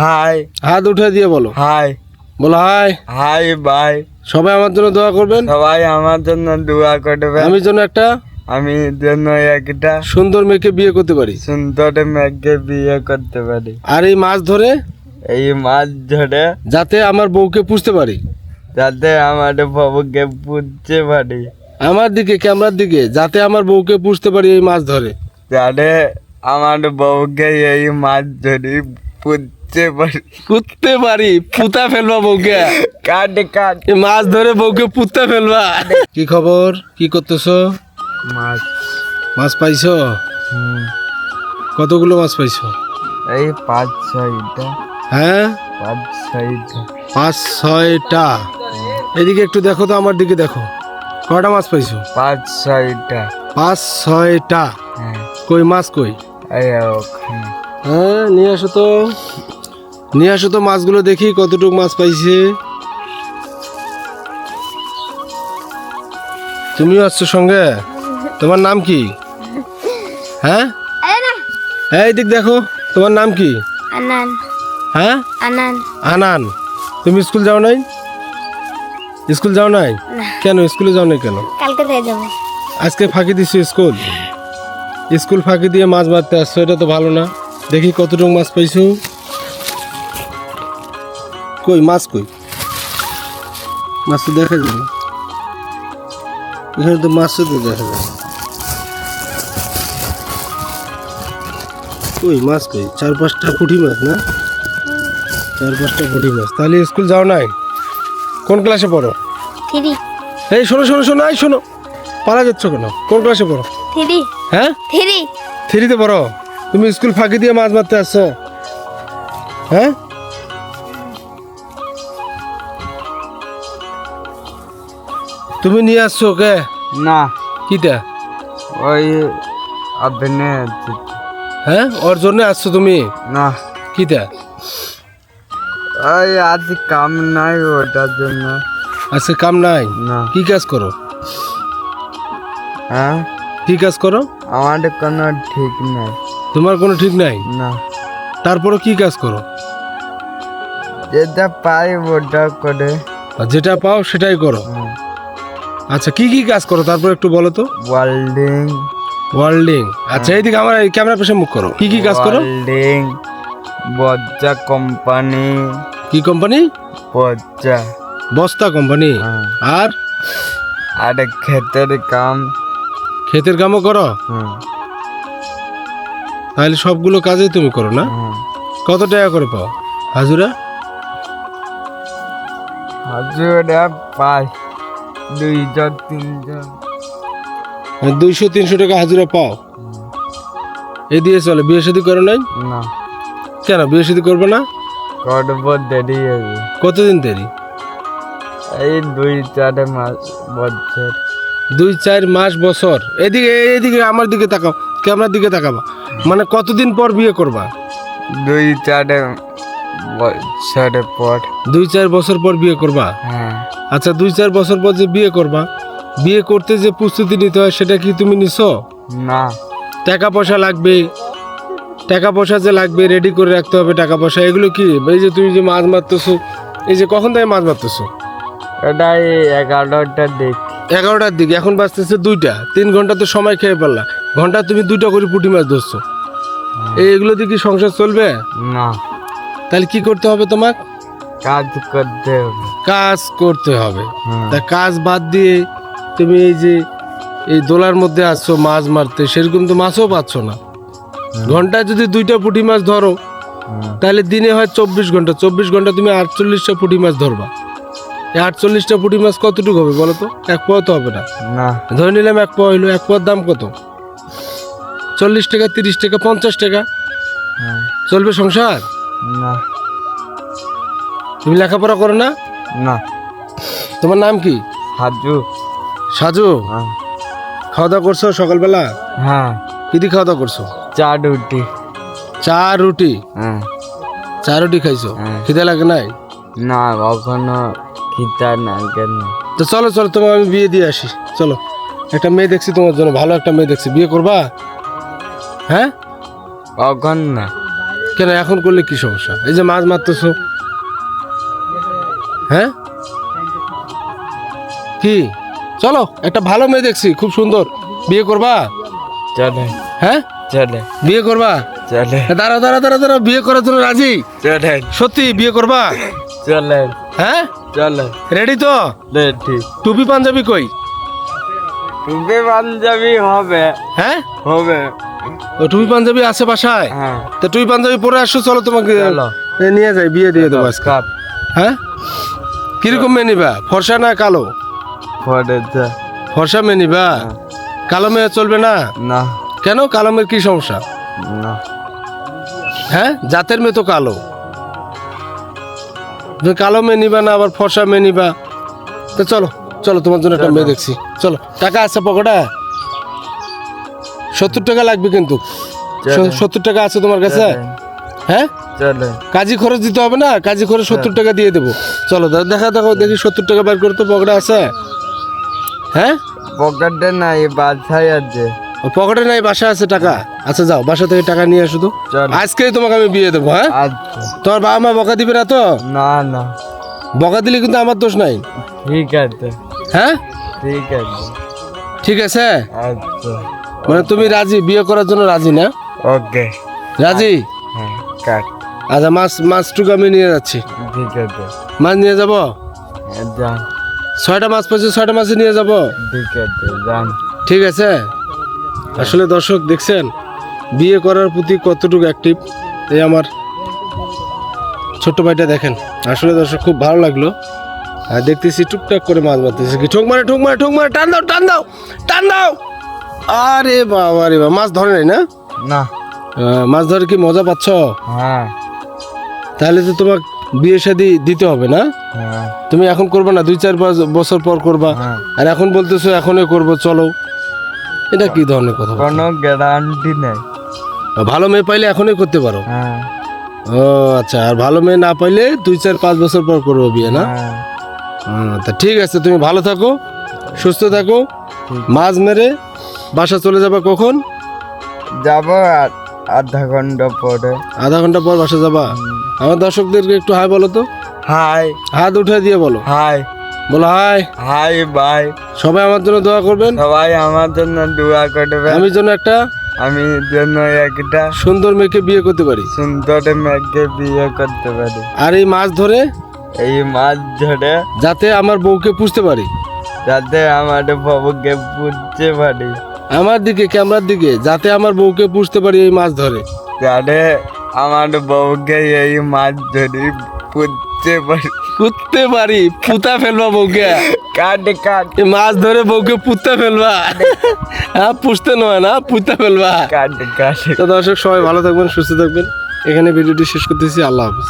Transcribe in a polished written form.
High. হাত উঠে দিয়ে বলো হাই। বলো হাই। হাই ভাই। সবাই আমার জন্য দোয়া করবেন। সবাই আমার জন্য দোয়া করবে। আমি যেন একটা একটা সুন্দর মেয়েকে বিয়ে করতে পারি। সুন্দর মেয়েকে বিয়ে করতে পারি। আর এই মাছ ধরে এই মাছ ধরে যাতে আমার বউকে পুষতে পারি। যাতে আমার বাবুকে পুষতে পারি। আমার দিকে ক্যামেরার দিকে, যাতে আমার বউকে পুষতে পারি এই মাছ ধরে। যাতে আমার বউকে এই মাছ ধরে পুষতে পারি। পুততে পারি, পুতা ফেলবা বউকে। কাট কাট এই মাছ ধরে বউকে পুততে ফেলবা। কি খবর, কি করতেছো? মাছ। মাছ পাইছো? কতগুলো মাছ পাইছো? এই 5-6টা। হ্যাঁ 5-6টা। 5-6টা। এদিকে একটু দেখো তো, আমার দিকে দেখো, কয়টা মাছ পাইছো? 5-6টা। 5-6টা। হ্যাঁ। কই মাছ কই? এই ওখানে। হ্যাঁ নিয়ে আসো তো, নিয়ে আসো তো মাছগুলো দেখি কতটুকু মাছ পাইছে। তুমিও আসছো সঙ্গে? তোমার নাম কি? হ্যাঁ এই দিক দেখো, তোমার নাম কি? আনান। হ্যাঁ আনান। আনান। তুমি স্কুল যাও নাই? স্কুল যাও নাই না। কেন স্কুলে যাও নাই কেন? কালকে থেকে যাবো। আজকে ফাঁকি দিছো স্কুল? স্কুল ফাঁকি দিয়ে মাছ মারতে আসছো, এটা তো ভালো না। দেখি কতটুকু মাছ পাইছো। কই মাছ কই? মাছ তো দেখা যায় না এখানে, তো মাছ তো দেখা যায়। কই মাছ কই? 4-5টা পুঁটি মাছ না? 4-5টা পুঁটি মাছ। তাহলে স্কুল যাও নাই? কোন ক্লাসে পড়ো? 3 এই শোনো শোনো শোনো, এই শোনো, পালা যাচ্ছ কেন? কোন ক্লাসে পড়ো? 3 হ্যাঁ 3 3তে পড়ো। তুমি স্কুল ফাঁকি দিয়ে মাছ মারতে আসছো? হ্যাঁ তুমি নিয়ে আসছো ওকে? না, কিটা? ওই আপনি। হ্যাঁ ওর জন্য আসছো তুমি? না, কিটা? ওই আজ কাম নাই ওটার জন্য। আজকে কাম নাই? না। কি কাজ করো? হ্যাঁ, কি কাজ করো? আমাদের কোনো ঠিক নাই। তোমার কোনো ঠিক নাই? না, তারপরে কি কাজ করো? যেটা পাই ওটা করে। আর যেটা পাও সেটাই করো? আচ্ছা কি কি কাজ করো তারপর একটু বলো তো। ওয়েল্ডিং। ওয়েল্ডিং। আচ্ছা এইদিকে আমার এই ক্যামেরা পেছনে মুখ করো। কি কি কাজ করো? ওয়েল্ডিং, বজ্জা কোম্পানি। কি কোম্পানি? বজ্জা। বস্তা কোম্পানি। হ্যাঁ। আর আর ক্ষেতের কাম। ক্ষেতের কামও করো? হুম। তাহলে সবগুলো কাজই তুমি করো না? হুম। কত টাকা করে পাও হাজুরা? হাজুরা পাই 200-300। 200-300 টাকা হাজুরা পাও? এই দিয়ে চলে? বিয়ে শাদী করো নাই? না, কেন বিয়ে শাদী করবে না? করবো, দেরি হবে। কতদিন দেরি? এই 2-4 মাস বছর। 2-4 মাস বছর? এদিকে এদিকে আমার দিকে তাকাও, ক্যামেরার দিকে তাকাবা। মানে কতদিন পর বিয়ে করবা? 2-4 বছর পর। 2-4 বছর পর বিয়ে করবা? হ্যাঁ। আচ্ছা 2-4 বছর পর যে বিয়ে করবা, বিয়ে করতে যে প্রস্তুতি নিতে হয় সেটা কি তুমি নিছো? না। টাকা পয়সা লাগবে, টাকা পয়সা যে লাগবে রেডি করে রাখতে হবে টাকা পয়সা, এগুলো কি? এই যে তুমি যে মাছ মারতেছো, এই যে কখন থেকে মাছ মারতেছো? এটাই 11টার দিক। 11টার দিকে, এখন বাজতেছে 2টা। 3 ঘন্টা তো সময় খেয়ে ফেললা। ঘন্টা তুমি 2টা করে পুঁটি মাছ ধরছো। এইগুলো দিয়ে কি সংসার চলবে? না, তাহলে কি করতে হবে তোমার? কাজ করতে হবে। কাজ করতে হবে। হুম। তা কাজ বাদ দিয়ে তুমি এই যে এই দোলার মধ্যে আসছো মাছ মারতে, সেরকম তো মাছও পাচ্ছ না। ঘন্টায় যদি 2টা পুঁটি মাছ ধরো, তাহলে দিনে হয় 24 ঘন্টা। 24 ঘন্টা তুমি 48টা পুঁটি মাছ ধরবা। এই 48টা পুঁটি মাছ কতটুকু হবে বলো তো? 1 পোয়া তো হবে না। না। ধরে নিলাম 1 পোয়া হইলো। 1 পোয়ার দাম কত? 40 টাকা, 30 টাকা, 50 টাকা। হ্যাঁ। চলবে সংসার? না। তুমি লেখাপড়া করো না? না। তোমার নাম কি? হাজু। সাজু। হ্যাঁ। খাওয়া দাওয়া করছো সকালবেলা? হ্যাঁ। কি দিয়ে খাওয়া দাওয়া করছো? চা রুটি। চা রুটি? হ্যাঁ। চা রুটি খাইছো? হ্যাঁ। খিদে লাগে নাই? না, কখনো খিদা না কেন। তো চলো চলো, তোমার আমি বিয়ে দিয়ে আসি। চলো, একটা মেয়ে দেখছি তোমার জন্য, ভালো একটা মেয়ে দেখছি। বিয়ে করবা? হ্যাঁ কখন না। কেন এখন করলে কি সমস্যা? এই যে মাছ মারতেছো, হ্যাঁ কি? চলো, একটা ভালো মেয়ে দেখছি, খুব সুন্দর, বিয়ে করবা? চলে হ্যাঁ চলে বিয়ে করবা? চলে দাঁড়া দাঁড়া দাঁড়া দাঁড়া, বিয়ে করার জন্য রাজি? চলে সত্যি বিয়ে করবা? চলে হ্যাঁ চলে রেডি তো? ঠিক। টুপি পাঞ্জাবি কই? টুপি পাঞ্জাবি হবে হ্যাঁ হবে। ও টুপি পাঞ্জাবি আছে বাসায়? হ্যাঁ তো টুপি পাঞ্জাবি পরে আসো, চলো তোমাকে চলো। নিয়ে যাই, বিয়ে দিয়ে দেবো আজকে। কাপ হ্যাঁ কিরকম মেয়ে নিবা, ফর্সা না কালো? পরে যা। ফর্সা মেয়ে নিবা? কালো মেয়ে চলবে না? না কেন, কালো মেয়ের কি সমস্যা? না হ্যাঁ জাতের মেয়ে তো কালো, তুমি কালো মেয়ে নিবা না আবার ফর্সা মেয়ে নিবা? তো চলো চলো, তোমার জন্য একটা মেয়ে দেখছি, চলো। টাকা আছে পকেটে? 70 টাকা লাগবে কিন্তু। চলো। 70 টাকা আছে তোমার কাছে? হ্যাঁ চলে কাজী খরচ দিতে হবে না? কাজী খরচ 70 টাকা দিয়ে দেবো। চলো দেখা দেখো, দেখি 70 টাকা বের করে তো পকেটে আছে? হ্যাঁ পকেটে নাই, বাসায় আছে। ও পকেটে নাই, বাসায় আছে টাকা? আচ্ছা যাও, বাসা থেকে টাকা নিয়ে আসো তো, চলো। আজকেই তোমাকে আমি বিয়ে দেবো। হ্যাঁ আচ্ছা। তোমার বাবা মা বকা দিবে না তো? না না বকা দিলে কিন্তু আমার দোষ নাই। ঠিক আছে হ্যাঁ ঠিক আছে ঠিক আছে, আচ্ছা মানে তুমি রাজি, বিয়ে করার জন্য রাজি না? ওকে রাজি? হ্যাঁ কাট। আচ্ছা মাছটুকু আমি নিয়ে যাচ্ছি। ঠিক আছে মাছ নিয়ে যাব? যান। 6টা মাছ পাচ্ছি, 6টা মাছ নিয়ে যাব। ঠিক আছে যান। ঠিক আছে। আসলে দর্শক দেখছেন বিয়ে করার প্রতি কতটুকু অ্যাক্টিভ এই আমার ছোট্ট ভাইটা, দেখেন। আসলে দর্শক খুব ভালো লাগলো। আর দেখতেছি টুকটাক করে মাছ মারতেছে, কি ঠোক মারে ঠোক মারে ঠোক মারে, টান দাও টান দাও টান দাও। আরে বাবা রে বাবা, মাছ ধরে নাই না? না মাছ ধরে কি মজা পাচ্ছ? হ্যাঁ তাহলে তো তোমার বিয়ে শাদী দিতে হবে না? হ্যাঁ তুমি এখন করবে না, 2-4 বছর পর করবা, হ্যাঁ। আর এখন বলতেছো এখনই করবো, চলো। এটা কি ধরনের কথা? কোনো গ্যারান্টি নেই। ভালো মেয়ে পাইলে এখনই করতে পারো? হ্যাঁ ও আচ্ছা, আর ভালো মেয়ে না পাইলে 2-4-5 বছর পর করবো বিয়ে না? হ্যাঁ তা ঠিক আছে, তুমি ভালো থাকো, সুস্থ থাকো। মাছ মেরে বাসা চলে যাবা কখন? যাবো আধা ঘন্টা পরে। আধা ঘন্টা পর বাসা যাবা? আমার দর্শকদেরকে একটু হাই বলো তো, হাই হাত উঠে দিয়ে বলো, হাই বলো হাই। High by. সবাই আমার জন্য দোয়া করবেন, সবাই আমার জন্য দোয়া করবে। আমি যেন একটা আমি জন্য একটা সুন্দর মেয়েকে বিয়ে করতে পারি, সুন্দর মেয়েকে বিয়ে করতে পারি। আর এই মাছ ধরে এই মাছ ধরে যাতে আমার বউকে পুষতে পারি। যাতে আমার বাবুকে বুঝতে পারি। আমার দিকে, ক্যামেরার দিকে, যাতে আমার বউকে পুষতে পারি এই মাছ ধরে। যাতে আমার বউকে এই মাছ ধরে বুঝতে পারি। পুততে পারি, পুতা ফেলবা বউকে। কাট কাট এই মাছ ধরে বউকে পুততে ফেলবা। হ্যাঁ পুষতে নয় না, পুততে ফেলবা। কাট কাট। তো দর্শক সবাই ভালো থাকবেন, সুস্থ থাকবেন। এখানে ভিডিওটি শেষ করতেছি। আল্লাহ হাফেজ।